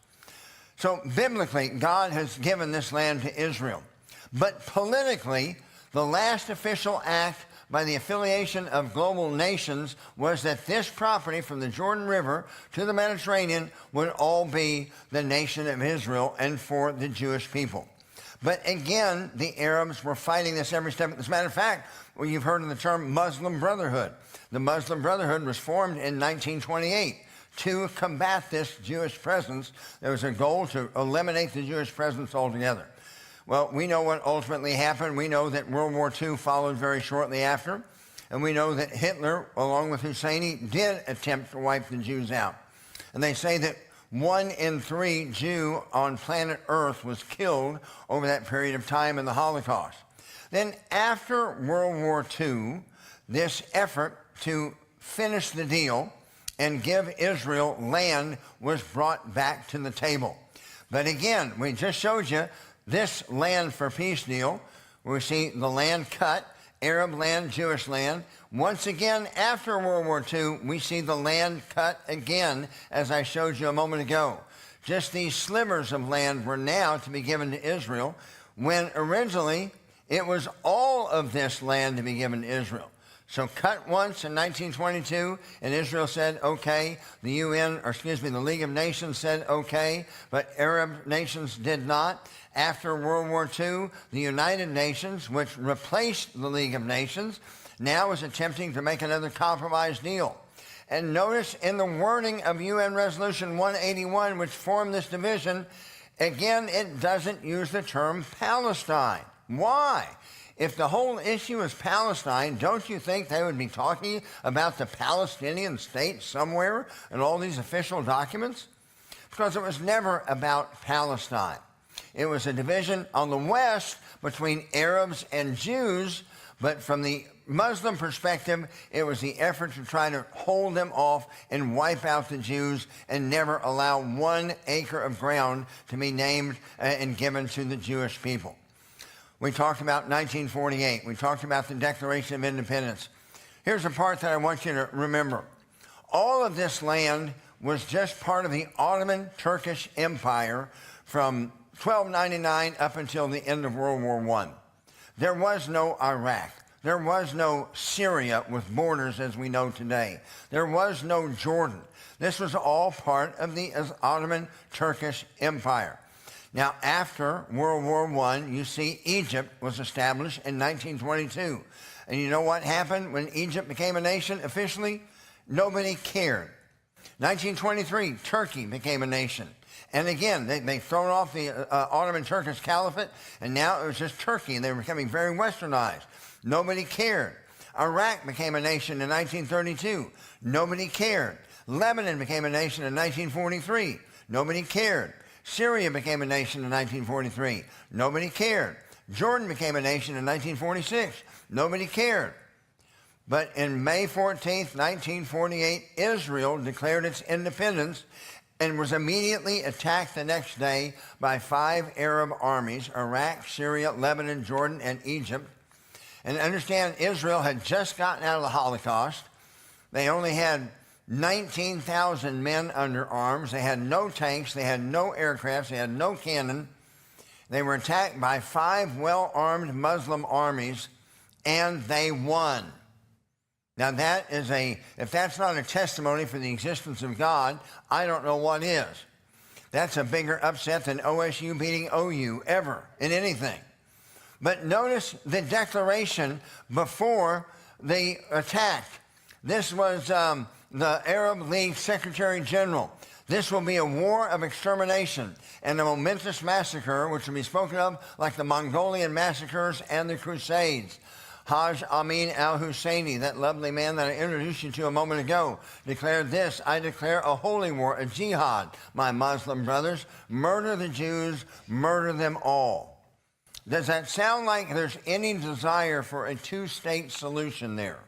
S2: So biblically, God has given this land to Israel. But politically, the last official act by the affiliation of global nations was that this property from the Jordan River to the Mediterranean would all be the nation of Israel and for the Jewish people. But again, the Arabs were fighting this every step. As a matter of fact, well, you've heard of the term Muslim Brotherhood. The Muslim Brotherhood was formed in 1928 to combat this Jewish presence. There was a goal to eliminate the Jewish presence altogether. Well, we know what ultimately happened. We know that World War II followed very shortly after. And we know that Hitler, along with Husseini, did attempt to wipe the Jews out. And they say that 1 in 3 Jew on planet Earth was killed over that period of time in the Holocaust. Then after World War II, this effort to finish the deal and give Israel land was brought back to the table. But again, we just showed you this land for peace deal. We see the land cut, Arab land, Jewish land. Once again, after World War II, we see the land cut again, as I showed you a moment ago. Just these slivers of land were now to be given to Israel, when originally it was all of this land to be given to Israel. So cut once in 1922, and Israel said, okay. The the League of Nations said, okay, but Arab nations did not. After World War II, the United Nations, which replaced the League of Nations, now is attempting to make another compromise deal. And notice in the wording of UN Resolution 181, which formed this division, again, it doesn't use the term Palestine. Why? If the whole issue is Palestine, don't you think they would be talking about the Palestinian state somewhere in all these official documents? Because it was never about Palestine. It was a division on the west between Arabs and Jews, but from the Muslim perspective, it was the effort to try to hold them off and wipe out the Jews and never allow 1 acre of ground to be named and given to the Jewish people. We talked about 1948. We talked about the Declaration of Independence. Here's the part that I want you to remember. All of this land was just part of the Ottoman Turkish Empire from 1299 up until the end of World War I. There was no Iraq. There was no Syria with borders as we know today. There was no Jordan. This was all part of the Ottoman Turkish Empire. Now, after World War I, you see Egypt was established in 1922. And you know what happened when Egypt became a nation officially? Nobody cared. 1923, Turkey became a nation. And again, they'd thrown off the Ottoman Turkish Caliphate, and now it was just Turkey, and they were becoming very westernized. Nobody cared. Iraq became a nation in 1932. Nobody cared. Lebanon became a nation in 1943. Nobody cared. Syria became a nation in 1943. Nobody cared. Jordan became a nation in 1946. Nobody cared. But in May 14th, 1948, Israel declared its independence and was immediately attacked the next day by 5 Arab armies, Iraq, Syria, Lebanon, Jordan, and Egypt. And understand, Israel had just gotten out of the Holocaust. They only had 19,000 men under arms. They had no tanks. They had no aircrafts. They had no cannon. They were attacked by 5 well-armed Muslim armies, and they won. Now that is if that's not a testimony for the existence of God, I don't know what is. That's a bigger upset than OSU beating OU ever in anything. But notice the declaration before the attack. This was the Arab League Secretary General. This will be a war of extermination and a momentous massacre which will be spoken of like the Mongolian massacres and the Crusades. Haj Amin al-Husseini, that lovely man that I introduced you to a moment ago, declared this: I declare a holy war, a jihad, my Muslim brothers. Murder the Jews, murder them all. Does that sound like there's any desire for a two-state solution there?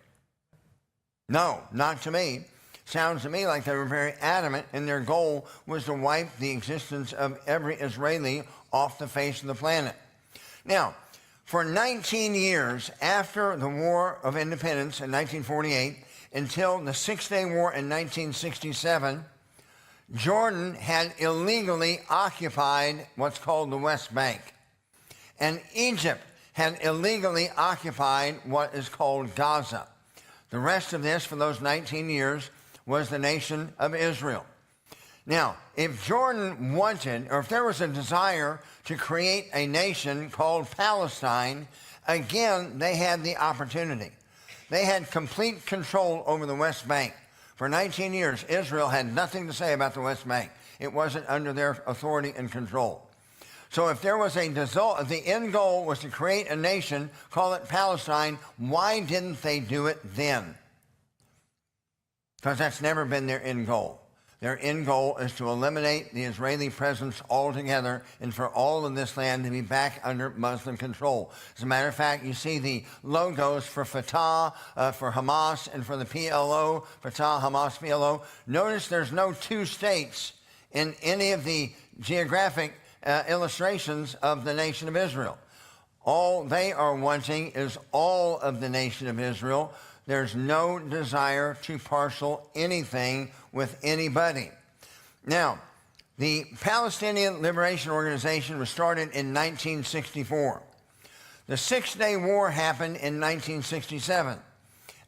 S2: No, not to me. Sounds to me like they were very adamant, and their goal was to wipe the existence of every Israeli off the face of the planet. Now, for 19 years after the War of Independence in 1948 until the Six-Day War in 1967, Jordan had illegally occupied what's called the West Bank. And Egypt had illegally occupied what is called Gaza. The rest of this, for those 19 years, was the nation of Israel. Now, if Jordan wanted, or if there was a desire to create a nation called Palestine, again, they had the opportunity. They had complete control over the West Bank. For 19 years, Israel had nothing to say about the West Bank. It wasn't under their authority and control. So if there was if the end goal was to create a nation, call it Palestine, why didn't they do it then? Because that's never been their end goal. Their end goal is to eliminate the Israeli presence altogether and for all of this land to be back under Muslim control. As a matter of fact, you see the logos for Fatah, for Hamas, and for the PLO, Fatah, Hamas, PLO. Notice there's no two states in any of the geographic illustrations of the nation of Israel. All they are wanting is all of the nation of Israel. There's no desire to parcel anything with anybody. Now, the Palestinian Liberation Organization was started in 1964. The Six-Day War happened in 1967.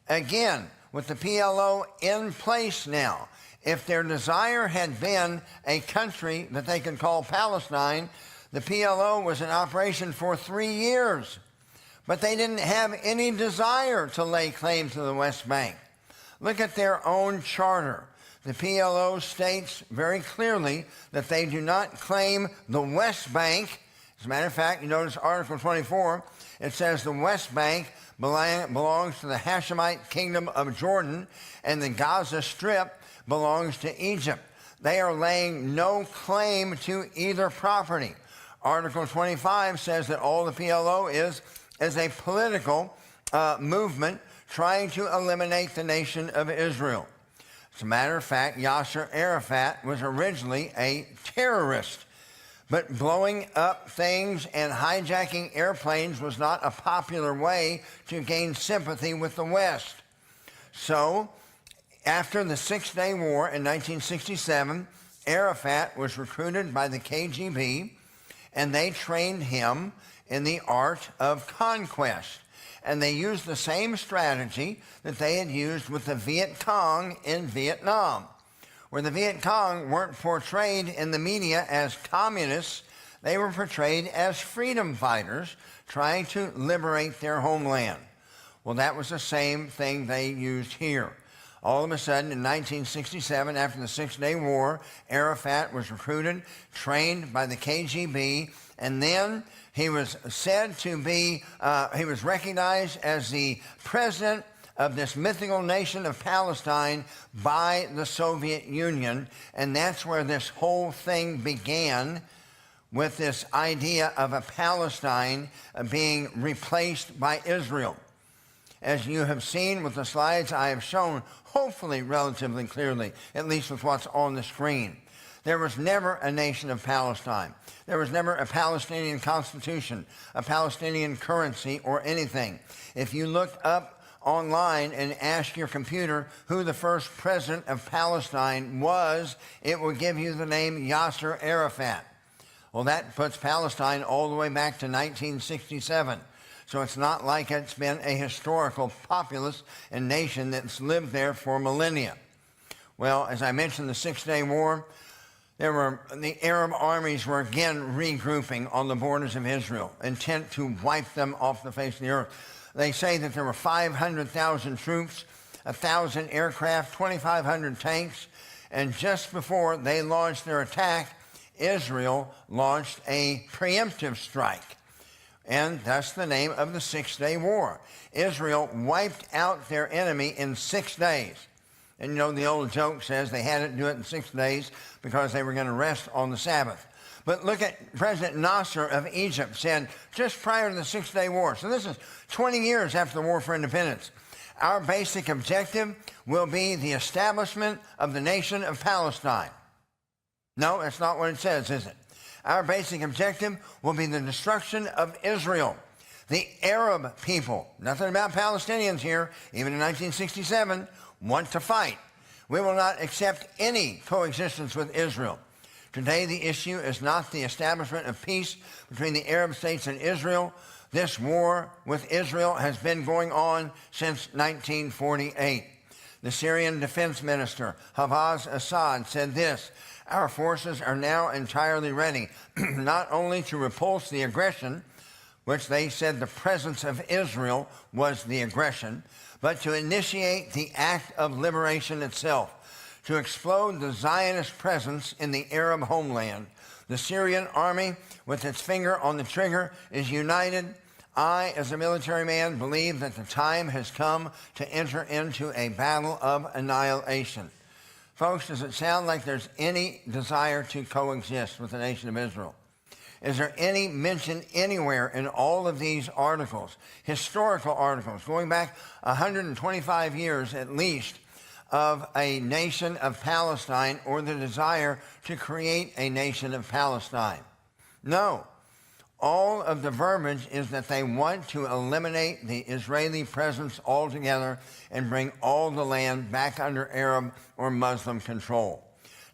S2: Again, with the PLO in place now, if their desire had been a country that they could call Palestine, the PLO was in operation for 3 years. But they didn't have any desire to lay claim to the West Bank. Look at their own charter. The PLO states very clearly that they do not claim the West Bank. As a matter of fact, you notice Article 24, it says the West Bank belongs to the Hashemite Kingdom of Jordan, and the Gaza Strip belongs to Egypt. They are laying no claim to either property. Article 25 says that all the PLO is a political movement trying to eliminate the nation of Israel. As a matter of fact, Yasser Arafat was originally a terrorist, but blowing up things and hijacking airplanes was not a popular way to gain sympathy with the West. So, after the Six-Day War in 1967, Arafat was recruited by the KGB, and they trained him in the art of conquest. And they used the same strategy that they had used with the Viet Cong in Vietnam, where the Viet Cong weren't portrayed in the media as communists. They were portrayed as freedom fighters trying to liberate their homeland. Well, that was the same thing they used here. All of a sudden, in 1967, after the Six-Day War, Arafat was recruited, trained by the KGB, and then he was said to be, he was recognized as the president of this mythical nation of Palestine by the Soviet Union, and that's where this whole thing began, with this idea of a Palestine being replaced by Israel. As you have seen with the slides I have shown, hopefully relatively clearly, at least with what's on the screen. There was never a nation of Palestine. There was never a Palestinian constitution, a Palestinian currency, or anything. If you looked up online and asked your computer who the first president of Palestine was, it will give you the name Yasser Arafat. Well, that puts Palestine all the way back to 1967. So it's not like it's been a historical populace and nation that's lived there for millennia. Well, as I mentioned, the Six-Day War, the Arab armies were again regrouping on the borders of Israel, intent to wipe them off the face of the earth. They say that there were 500,000 troops, 1,000 aircraft, 2,500 tanks, and just before they launched their attack, Israel launched a preemptive strike, and that's the name of the Six-Day War. Israel wiped out their enemy in 6 days. And you know, the old joke says they had to do it in 6 days because they were going to rest on the Sabbath. But look at President Nasser of Egypt said just prior to the Six-Day War, so this is 20 years after the War for Independence, our basic objective will be the establishment of the nation of Palestine. No, that's not what it says, is it? Our basic objective will be the destruction of Israel. The Arab people, nothing about Palestinians here, even in 1967, want to fight. We will not accept any coexistence with Israel. Today, the issue is not the establishment of peace between the Arab states and Israel. This war with Israel has been going on since 1948. The Syrian defense minister, Hafez Assad, said this: our forces are now entirely ready, not only to repulse the aggression, which they said the presence of Israel was the aggression, but to initiate the act of liberation itself, to explode the Zionist presence in the Arab homeland. The Syrian army, with its finger on the trigger, is united. I, as a military man, believe that the time has come to enter into a battle of annihilation. Folks, does it sound like there's any desire to coexist with the nation of Israel? Is there any mention anywhere in all of these articles, historical articles, going back 125 years at least, of a nation of Palestine or the desire to create a nation of Palestine? No. All of the verbiage is that they want to eliminate the Israeli presence altogether and bring all the land back under Arab or Muslim control.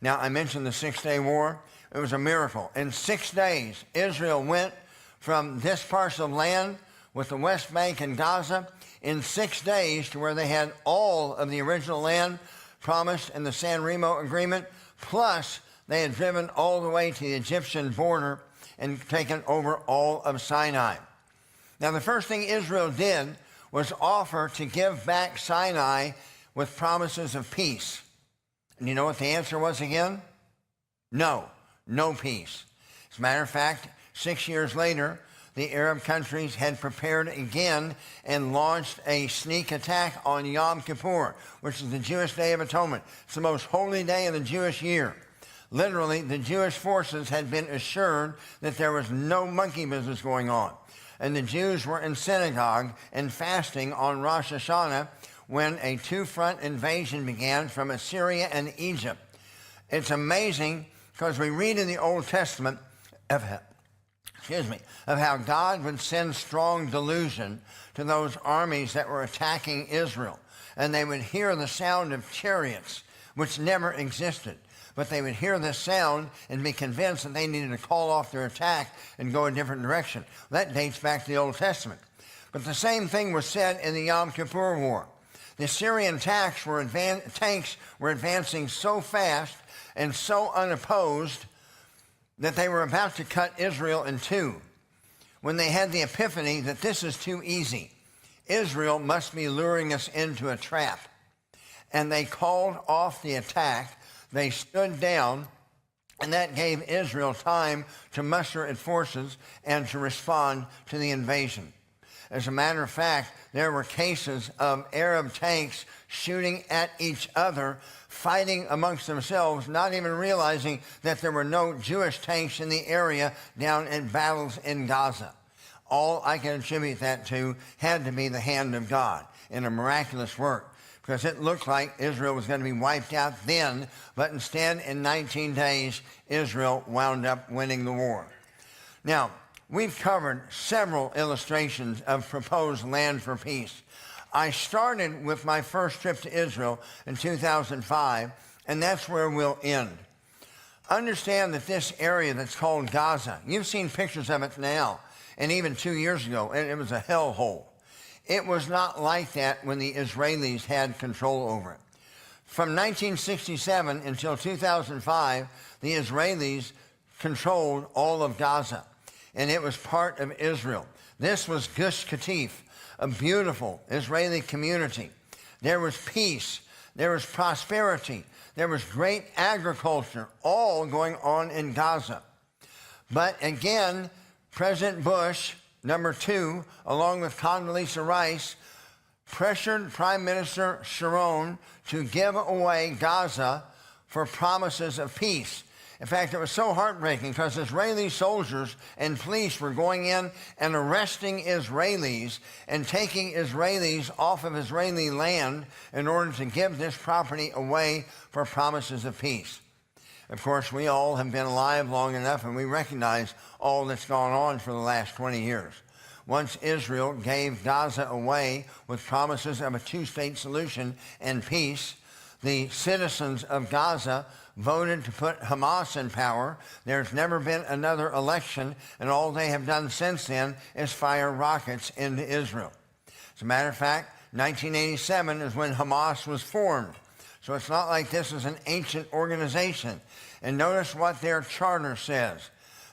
S2: Now, I mentioned the Six-Day War. It was a miracle. In 6 days, Israel went from this parcel of land with the West Bank and Gaza in 6 days to where they had all of the original land promised in the San Remo Agreement, plus they had driven all the way to the Egyptian border and taken over all of Sinai. Now, the first thing Israel did was offer to give back Sinai with promises of peace. And you know what the answer was again? No peace. As a matter of fact, 6 years later, the Arab countries had prepared again and launched a sneak attack on Yom Kippur, which is the Jewish Day of Atonement. It's the most holy day of the Jewish year. Literally, the Jewish forces had been assured that there was no monkey business going on. And the Jews were in synagogue and fasting on Rosh Hashanah when a two-front invasion began from Assyria and Egypt. It's amazing because we read in the Old Testament of how God would send strong delusion to those armies that were attacking Israel. And they would hear the sound of chariots, which never existed. But they would hear this sound and be convinced that they needed to call off their attack and go a different direction. That dates back to the Old Testament. But the same thing was said in the Yom Kippur War. The Syrian tanks were advancing so fast and so unopposed that they were about to cut Israel in two when they had the epiphany that this is too easy. Israel must be luring us into a trap. And they called off the attack. They stood down, and that gave Israel time to muster its forces and to respond to the invasion. As a matter of fact, there were cases of Arab tanks shooting at each other, fighting amongst themselves, not even realizing that there were no Jewish tanks in the area down in battles in Gaza. All I can attribute that to had to be the hand of God in a miraculous work. because it looked like Israel was going to be wiped out then, but instead in 19 days, Israel wound up winning the war. Now, we've covered several illustrations of proposed land for peace. I started with my first trip to Israel in 2005, and that's where we'll end. Understand that this area that's called Gaza, you've seen pictures of it now, and even 2 years ago, and it was a hellhole. It was not like that when the Israelis had control over it. From 1967 until 2005, the Israelis controlled all of Gaza, and it was part of Israel. This was Gush Katif, a beautiful Israeli community. There was peace, there was prosperity, there was great agriculture, all going on in Gaza. But again, President Bush, number 2, along with Condoleezza Rice, pressured Prime Minister Sharon to give away Gaza for promises of peace. In fact, it was so heartbreaking because Israeli soldiers and police were going in and arresting Israelis and taking Israelis off of Israeli land in order to give this property away for promises of peace. Of course, we all have been alive long enough and we recognize all that's gone on for the last 20 years. Once Israel gave Gaza away with promises of a two-state solution and peace, the citizens of Gaza voted to put Hamas in power. There's never been another election, and all they have done since then is fire rockets into Israel. As a matter of fact, 1987 is when Hamas was formed. So it's not like this is an ancient organization. And notice what their charter says.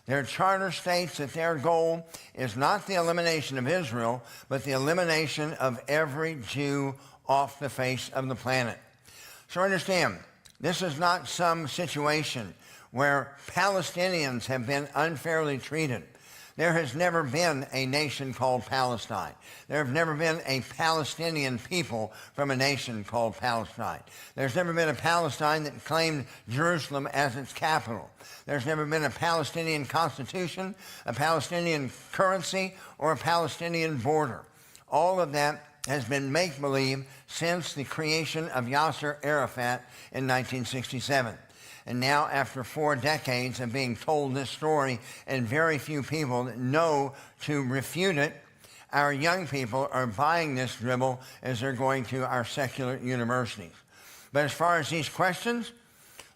S2: Their charter states that their goal is not the elimination of Israel, but the elimination of every Jew off the face of the planet. So understand, this is not some situation where Palestinians have been unfairly treated. There has never been a nation called Palestine. There have never been a Palestinian people from a nation called Palestine. There's never been a Palestine that claimed Jerusalem as its capital. There's never been a Palestinian constitution, a Palestinian currency, or a Palestinian border. All of that has been make-believe since the creation of Yasser Arafat in 1967. And now, after 4 decades of being told this story and very few people that know to refute it, our young people are buying this dribble as they're going to our secular universities. But as far as these questions,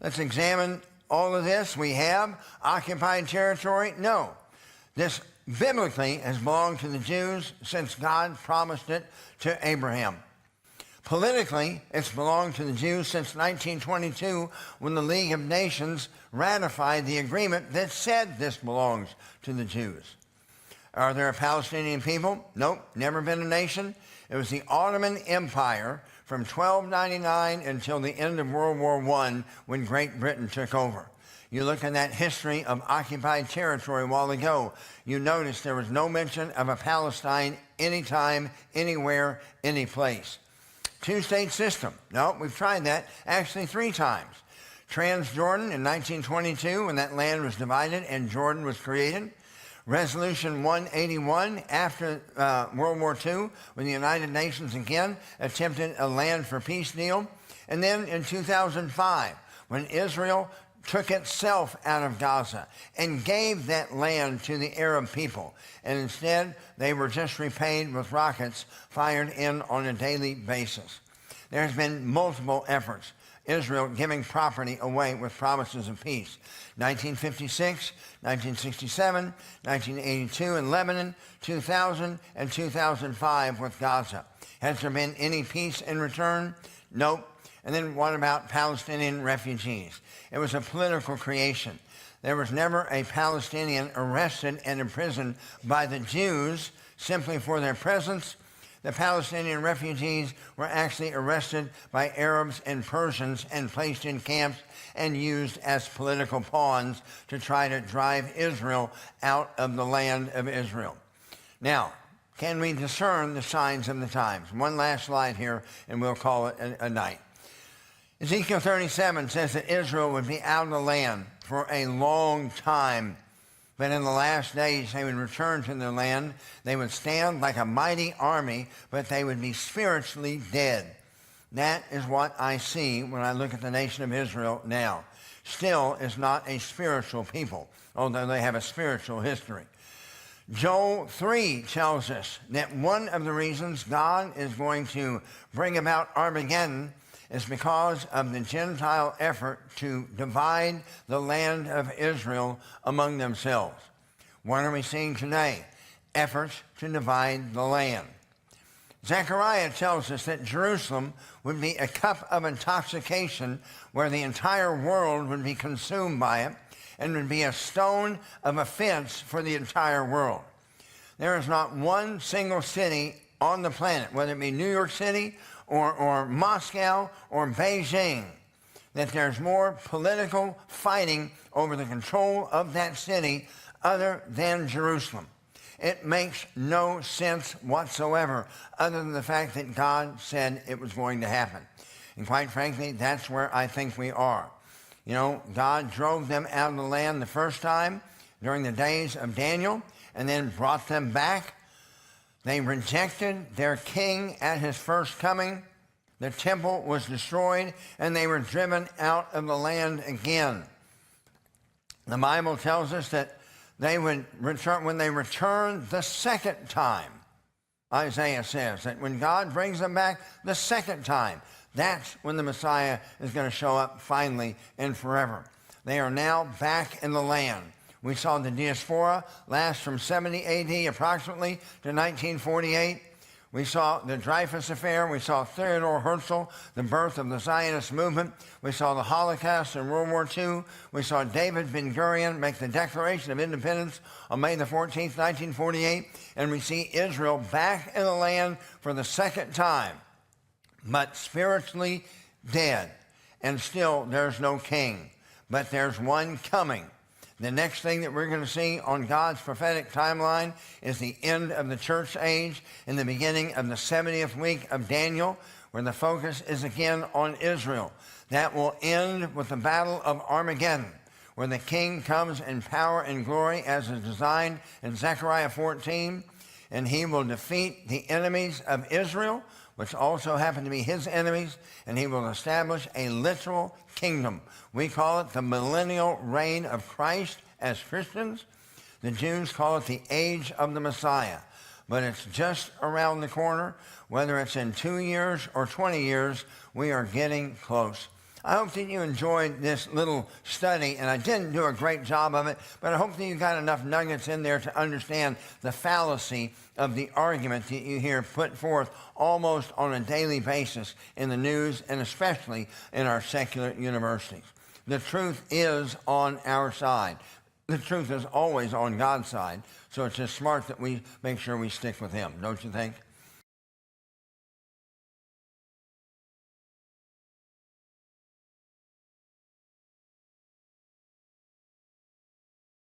S2: let's examine all of this. We have occupied territory? No. This biblically has belonged to the Jews since God promised it to Abraham. Politically, it's belonged to the Jews since 1922 when the League of Nations ratified the agreement that said this belongs to the Jews. Are there a Palestinian people? Nope, never been a nation. It was the Ottoman Empire from 1299 until the end of World War I when Great Britain took over. You look at that history of occupied territory a while ago, you notice there was no mention of a Palestine anytime, anywhere, any place. Two-state system. No, we've tried that actually 3 times. Transjordan in 1922 when that land was divided and Jordan was created. Resolution 181 after World War II when the United Nations again attempted a land for peace deal. And then in 2005 when Israel took itself out of Gaza and gave that land to the Arab people. And instead, they were just repaid with rockets fired in on a daily basis. There's been multiple efforts. Israel giving property away with promises of peace. 1956, 1967, 1982 in Lebanon, 2000, and 2005 with Gaza. Has there been any peace in return? Nope. And then what about Palestinian refugees? It was a political creation. There was never a Palestinian arrested and imprisoned by the Jews simply for their presence. The Palestinian refugees were actually arrested by Arabs and Persians and placed in camps and used as political pawns to try to drive Israel out of the land of Israel. Now, can we discern the signs of the times? One last slide here, and we'll call it a night. Ezekiel 37 says that Israel would be out of the land for a long time, but in the last days they would return to their land. They would stand like a mighty army, but they would be spiritually dead. That is what I see when I look at the nation of Israel now. Still is not a spiritual people, although they have a spiritual history. Joel 3 tells us that one of the reasons God is going to bring about Armageddon is because of the Gentile effort to divide the land of Israel among themselves. What are we seeing today? Efforts to divide the land. Zechariah tells us that Jerusalem would be a cup of intoxication where the entire world would be consumed by it and would be a stone of offense for the entire world. There is not one single city on the planet, whether it be New York City or Moscow or Beijing, that there's more political fighting over the control of that city other than Jerusalem. It makes no sense whatsoever other than the fact that God said it was going to happen. And quite frankly, that's where I think we are. You know, God drove them out of the land the first time during the days of Daniel and then brought them back. They rejected their king at his first coming. The temple was destroyed and they were driven out of the land again. The Bible tells us that they would return, when they return the second time, Isaiah says that when God brings them back the second time, that's when the Messiah is going to show up finally and forever. They are now back in the land. We saw the diaspora last from 70 AD approximately to 1948. We saw the Dreyfus Affair. We saw Theodore Herzl, the birth of the Zionist movement. We saw the Holocaust in World War II. We saw David Ben-Gurion make the Declaration of Independence on May the 14th, 1948. And we see Israel back in the land for the second time, but spiritually dead. And still there's no king, but there's one coming. The next thing that we're going to see on God's prophetic timeline is the end of the church age and the beginning of the 70th week of Daniel, where the focus is again on Israel. That will end with the battle of Armageddon, where the king comes in power and glory as is designed in Zechariah 14, and he will defeat the enemies of Israel, which also happen to be his enemies, and he will establish a literal kingdom. We call it the millennial reign of Christ as Christians. The Jews call it the age of the Messiah. But it's just around the corner. Whether it's in 2 years or 20 years, we are getting close. I hope that you enjoyed this little study, and I didn't do a great job of it, but I hope that you got enough nuggets in there to understand the fallacy of the argument that you hear put forth almost on a daily basis in the news and especially in our secular universities. The truth is on our side. The truth is always on God's side, so it's just smart that we make sure we stick with him, don't you think?